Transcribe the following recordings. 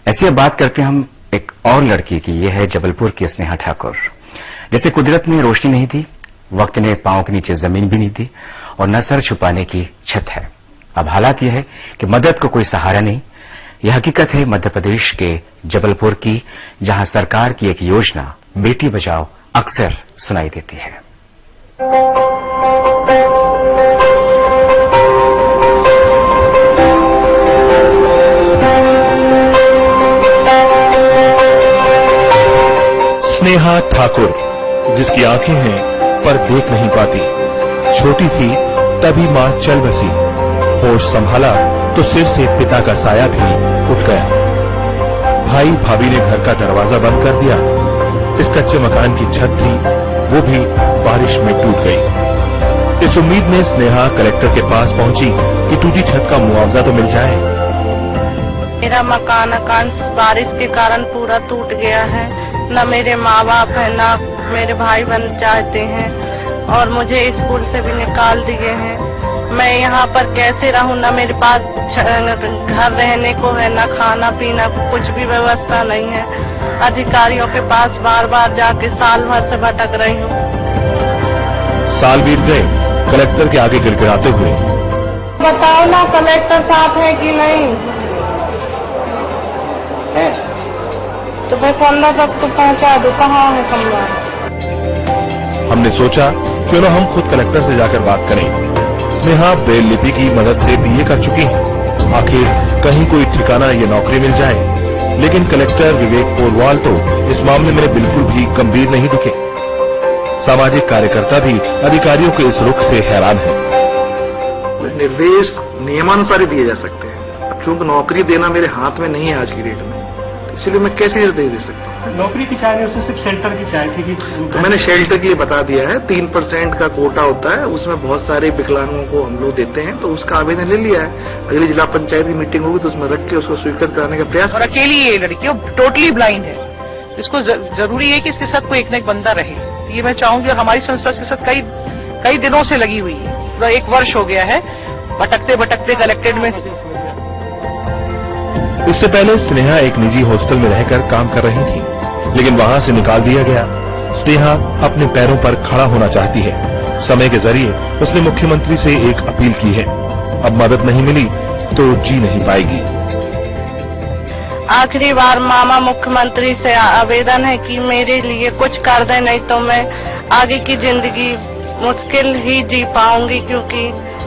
ऐसी अब बात करते हैं हम एक और लड़की की। यह है जबलपुर की स्नेहा ठाकुर। जैसे कुदरत ने रोशनी नहीं दी, वक्त ने पांव के नीचे जमीन भी नहीं दी और न सर छुपाने की छत है। अब हालात यह है कि मदद को कोई सहारा नहीं। यह हकीकत है मध्य प्रदेश के जबलपुर की, जहां सरकार की एक योजना बेटी बचाओ अक्सर सुनाई देती है। स्नेहा ठाकुर, जिसकी आंखें हैं पर देख नहीं पाती, छोटी थी तभी मां चल बसी। होश संभाला तो सिर से पिता का साया भी उठ गया। भाई भाभी ने घर का दरवाजा बंद कर दिया। इस कच्चे मकान की छत थी, वो भी बारिश में टूट गई। इस उम्मीद में स्नेहा कलेक्टर के पास पहुंची कि टूटी छत का मुआवजा तो मिल जाए। मेरा मकान बारिश के कारण पूरा टूट गया है। न मेरे माँ बाप है, न मेरे भाई बहन चाहते हैं और मुझे स्कूल से भी निकाल दिए हैं। मैं यहाँ पर कैसे रहूँ? न मेरे पास घर रहने को है, न खाना पीना, कुछ भी व्यवस्था नहीं है। अधिकारियों के पास बार बार जाके साल भर से भटक रही हूँ। साल बीत गए, कलेक्टर के आगे गिड़गिड़ाते हुए। बताओ ना कलेक्टर साथ है कि नहीं है? तो मैं कमरा तक तो पहुँचा दो। कहाँ है कमरा? हमने सोचा क्यों न हम खुद कलेक्टर से जाकर बात करें। स्नेहा ब्रेल लिपि की मदद से बीए कर चुकी है। आखिर कहीं कोई ठिकाना ये नौकरी मिल जाए। लेकिन कलेक्टर विवेक पोरवाल तो इस मामले में बिल्कुल भी गंभीर नहीं दिखे। सामाजिक कार्यकर्ता भी अधिकारियों के इस रुख से हैरान है। निर्देश नियमानुसार ही दिए जा सकते हैं। अब चूंकि नौकरी देना मेरे हाथ में नहीं है आज की डेट में, इसलिए मैं कैसे निर्देश दे सकता हूँ? नौकरी की चाय उससे सिर्फ शेल्टर की चाय थी कि तो मैंने शेल्टर के लिए बता दिया है। 3% का कोटा होता है, उसमें बहुत सारे विकलांगों को हम लोग देते हैं, तो उसका आवेदन ले लिया है। अगली जिला पंचायत की मीटिंग होगी तो उसमें रख के उसको स्वीकृत कराने का प्रयास। और अकेली ये लड़की टोटली ब्लाइंड है, इसको जरूरी है कि इसके साथ कोई एक न एक बंदा रहे। तो ये मैं चाहूंगी, और हमारी संस्था इसके साथ कई दिनों से लगी हुई है। पूरा 1 वर्ष हो गया है भटकते भटकते कलेक्टेड में। इससे पहले स्नेहा एक निजी हॉस्टल में रहकर काम कर रही थी, लेकिन वहां से निकाल दिया गया। स्नेहा अपने पैरों पर खड़ा होना चाहती है। समय के जरिए उसने मुख्यमंत्री से एक अपील की है। अब मदद नहीं मिली तो जी नहीं पाएगी। आखिरी बार मामा मुख्यमंत्री से आवेदन है कि मेरे लिए कुछ कर दे, नहीं तो मैं आगे की जिंदगी मुश्किल ही जी पाऊंगी, क्योंकि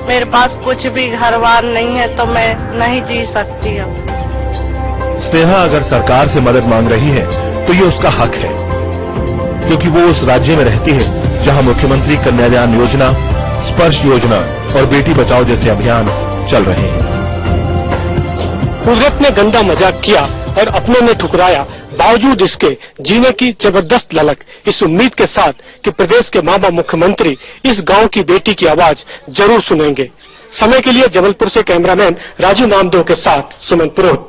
मेरे पास कुछ भी घर-बार नहीं है, तो मैं नहीं जी सकती अब। स्नेहा अगर सरकार से मदद मांग रही है तो ये उसका हक है, क्योंकि वो उस राज्य में रहती है जहां मुख्यमंत्री कन्यादान योजना, स्पर्श योजना और बेटी बचाओ जैसे अभियान चल रहे हैं। कुदरत ने गंदा मजाक किया और अपनों ने ठुकराया, बावजूद इसके जीने की जबरदस्त ललक, इस उम्मीद के साथ कि प्रदेश के मामा मुख्यमंत्री इस गांव की बेटी की आवाज जरूर सुनेंगे। समय के लिए जबलपुर से कैमरामैन राजू नामदेव के साथ सुमन पुरोहित।